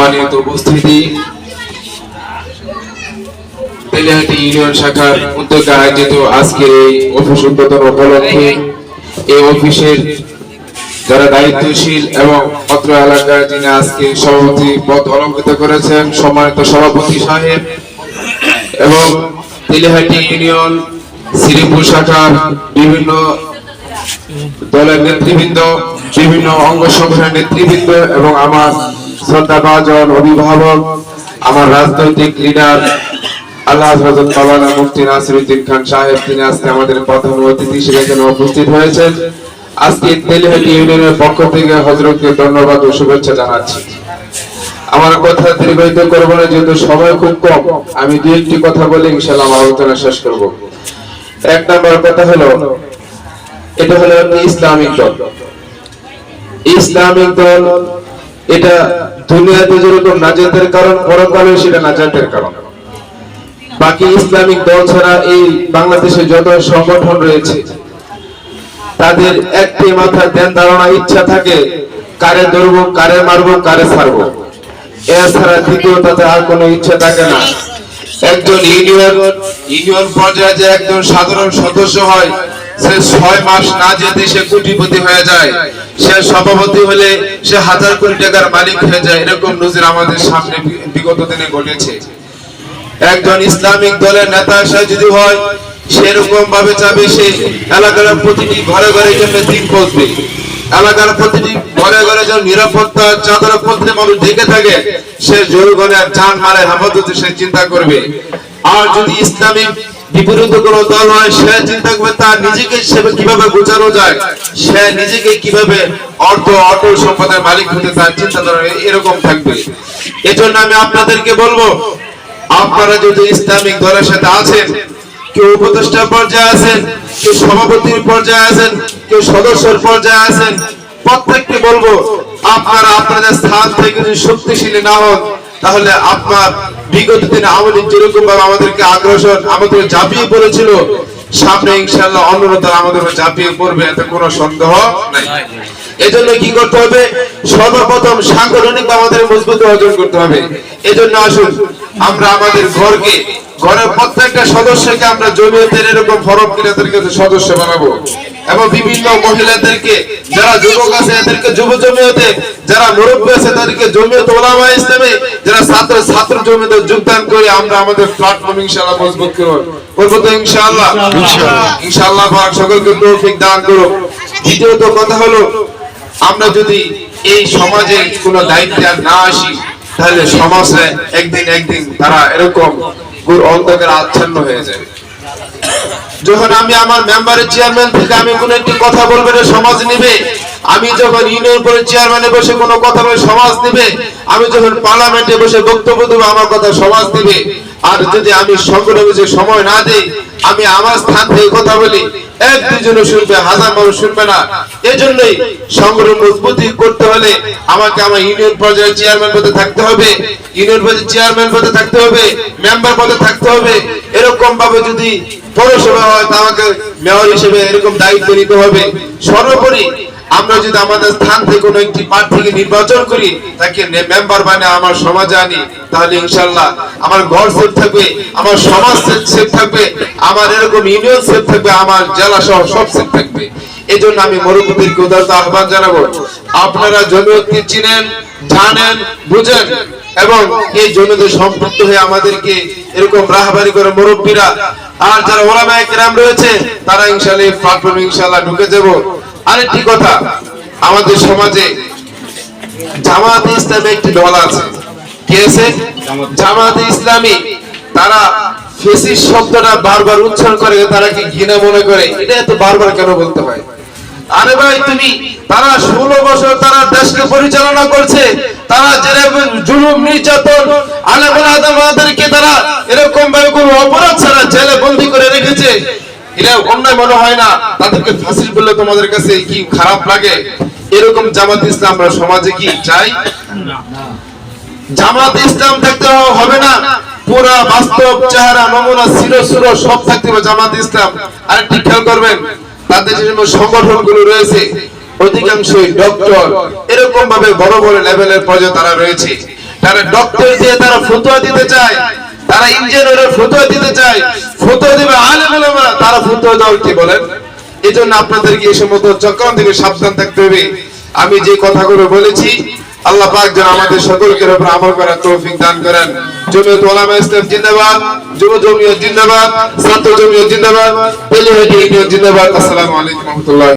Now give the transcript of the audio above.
সম্মানিত উপস্থিতি, তেলিহাটি ইউনিয়ন শাখার উদ্যোগে আয়োজিত আজকের এই অফিস উদ্বোধন উপলক্ষে এই অফিসের যারা দায়িত্বশীল এবং অত্র এলাকার যিনি আজকে সভাপতি পদ অলঙ্কৃত করেছেন সম্মানিত সভাপতি সাহেব এবং তেলিহাটি ইউনিয়ন শ্রীপুর শাখার বিভিন্ন দলের নেতৃবৃন্দ, বিভিন্ন অঙ্গ সংগঠনের নেতৃবৃন্দ এবং আমার শ্রদ্ধাভাজন অভিভাবক, আমার রাজনৈতিক লিডার আল্লাহ হযরত মাওলানা মুফতি নাসিরউদ্দিন খান সাহেব, তিনি আজকে আমাদের প্রধান অতিথি হিসেবে এখানে উপস্থিত হয়েছেন। আজকে তেলিহাটি ইউনিয়নের পক্ষ থেকে হযরতকে ধন্যবাদ ও শুভেচ্ছা জানাচ্ছি। আমার কথা দীর্ঘায়িত করব না, যেহেতু সময় খুব কম, আমি দুই একটি কথা বলে ইনশাআল্লাহ আমার আলোচনা শেষ করব। এক নম্বর কথা হলো, এটা হলো একটি ইসলামিক দল। ইসলামিক দল এটা দুনিয়াতে যেরকম নাজাতের কারণ, পরকালে সেটা নাজাতের কারণ। বাকি ইসলামিক দল ছাড়া এই বাংলাদেশে যত সংগঠন রয়েছে তাদের একটি মাথা ধ্যান ধারণা ইচ্ছা থাকে, কারে ধরবো, কারে মারবো, কারে ছাড়বো, এছাড়া দ্বিতীয় তাতে আর কোনো ইচ্ছা থাকে না। একজন ইউনিয়ন পর্যায়ে যে একজন সাধারণ সদস্য হয়, সে 6 মাস না যেতে সে কোটিপতি হয়ে যায়, সে সভাপতি হলে সে হাজার কোটি টাকার মালিক হয়ে যায়। এরকম নজির আমাদের সামনে বিগত দিনে ঘটেছে। একজন ইসলামিক দলের নেতা সে যদি হয়, সেরকম ভাবে চাবে সে এলাকার প্রতিটি ঘরে ঘরে জন্য দিন পৌঁছবে, এলাকার প্রতিটি ঘরে ঘরে যেন নিরাপত্তা চাদর পত্রে মানুষ ঢেকে থাকে, সে জনগণের জান মালে হেফাজতে সে চিন্তা করবে। আর যদি ইসলামিক বিপরীত কোন দল হয়, সে চিন্তা করবে তার নিজেকে কিভাবে গোছানো যায়, সে নিজেকে কিভাবে অটল সম্পদের মালিক হতে তার চিন্তাধারা এরকম থাকবে। এজন্য আমি আপনাদেরকে বলবো, আপনারা যদি ইসলামিক দলের সাথে আছেন, কেউ উপদেষ্টা পর্যায়ে আছেন, কেউ সভাপতির পর্যায়ে আছেন, কেউ সদস্যের পর্যায়ে আছেন, প্রত্যেককে বলবো আপনারা আপনাদের স্থান থেকে যদি শক্তিশালী না হন, তাহলে আপনার বিগত দিনে আওয়ামী লীগ যেরকম ভাবে আমাদেরকে আগ্রাসন আমাদের ঝাঁপিয়ে পড়েছিল, সামনে ইনশাআল্লাহ অন্যরা তারা আমাদের ঝাঁপিয়ে পড়বে, এতে কোনো সন্দেহ নাই। এজন্য কি করতে হবে? সর্বপ্রথম সাংগঠনিক আমাদের মজবুত অর্জন করতে হবে। এজন্য আসুন আমরা আমাদের ঘরের প্রত্যেকটা সদস্যকে আমরা জমিয়তের এরকম ফরম কিনে এদেরকে সদস্য বানাবো, এবং বিভিন্ন মহিলাদেরকে যারা যুবক আছে এদেরকে যুব জমিয়তে, যারা মুরব্বী আছে তাদেরকে জমিয়ত উলামা ইসলামে, যারা ছাত্র জমিয়তে যোগদান করে আমরা আমাদের প্ল্যাটফর্ম ইনশাআল্লাহ মজবুত করব তো ইনশাআল্লাহ। ইনশাআল্লাহ পাক সকলকে তৌফিক দান করুন। দ্বিতীয়ত কথা হলো, আমরা যদি এই সমাজে কোনো দায়িত্বে না আসি, তাহলে সমাজে একদিন তারা এরকম অন্ধকার আচ্ছন্ন হয়ে যাবে। যখন আমি আমার মেম্বারের চেয়ারম্যান থেকে আমি কোন একটি কথা বলবো, সমাজ নিবে। আমি যখন ইউনিয়ন পরে চেয়ারম্যানে বসে কোনো কথা বলে সমাজ নিবে। আমি যখন পার্লামেন্টে বসে বক্তব্য দেবো আমার কথা সমাজ নিবে। আর যদি আমি সংগঠনে সময় না দিই, আমি আমার স্থান থেকে কথা বলি, এক দুজনে শুনবে, হাজার মানুষ শুনবে না। এজন্যই সংগঠন মজবুতি করতে হলে আমাকে আমার ইউনিয়ন পর্যায়ে চেয়ারম্যান পদে থাকতে হবে, ইউনিয়ন পর্যায়ে চেয়ারম্যান পদে থাকতে হবে, মেম্বার পদে থাকতে হবে। এরকম ভাবে যদি পৌরসভা হয়, তা আমাকে মেয়র হিসেবে এরকম দায়িত্ব নিতে হবে। সর্বোপরি আমরা যদি আমাদের স্থান থেকে কোনো একটি প্রার্থীকে নির্বাচন করি, তাকে মেম্বার বানিয়ে আমার সমাজে আনি, তাহলে ইনশাআল্লাহ আমার ঘর সেফ থাকবে, আমার সমাজ সেফ থাকবে, আমার এরকম ইউনিয়ন সেফ থাকবে, আমার জেলা সহ সব সেফ থাকবে। এই জন্য আমি মুরব্বীদেরকে উদারত আহ্বান জানাবো, আপনারা জমিয়তকে চিনেন, জানেন, বুঝেন, এবং এই জমিয়তে সম্পৃক্ত হয়ে আমাদেরকে এরকম রাহবারি করে মুরব্বীরা আর যারা ওলামায়ে কেরাম রয়েছে, তারা ইনশাআল্লাহ এই প্ল্যাটফর্মে ইনশাআল্লাহ ঢুকে যাব। আরেকটি কথা, আমাদের সমাজে জামায়াতে ইসলামী একটি দল আছে। কি আছে? জামায়াতে ইসলামী। তারা ফেসিস্ট শব্দটা বারবার উচ্চারণ করে, তারা কি ঘৃণা মনে করে? এটা এত বারবার কেন বলতে হয়? আরে ভাই, তারা 16 বছর তারা দেশকে পরিচালনা করছে, তারা যেরকম জুলুম নির্যাতন আলেমদেরকে তারা এরকম ভাবে কোনো অপরাধ ছাড়া জেলে বন্দী করে রেখেছে। এটা অন্যায় মনে হয় না? তাদেরকে ফাঁসি বললে তোমাদের কাছে কি খারাপ লাগে? এরকম জামাত ইসলাম আমরা সমাজে কি চাই? জামাত ইসলাম থাকতে হবে না, পুরা বাস্তব চেহারা নমুনা শিরোসুর সব থাকতে হবে জামাত ইসলাম। আরেকটি খেয়াল করবেন, তাদের যে সংগঠনগুলো রয়েছে অধিকাংশই ডক্টর, এরকম ভাবে বড় বড় লেভেলের পর্যায়ে তারা রয়েছে। তারা ডক্টর দিয়ে তারা ফতোয়া দিতে চায়, তারা ইঞ্জিনিয়ারের ফতোয়া দিতে চায়, ফতোয়া দিবে আলেম ওলামা, তারা ফতোয়া দাও কি বলেন? এজন্য আপনাদেরকে এই সমস্ত চক্রান্ত থেকে সাবধান থাকতে হবে। আমি যে কথাগুলো বলেছি আল্লাহ পাক যেন আমাদের সকলকে উপর আমল করার তৌফিক দান করেন। জমিয়ত উলামা ইসলাম জিন্দাবাদ, যুব জমিয়ত জিন্দাবাদ, ছাত্র জমিয়ত জিন্দাবাদ, পেলিহাটি ইউনিয়ন জিন্দাবাদ। আসসালামু আলাইকুম ওয়া রাহমাতুল্লাহ।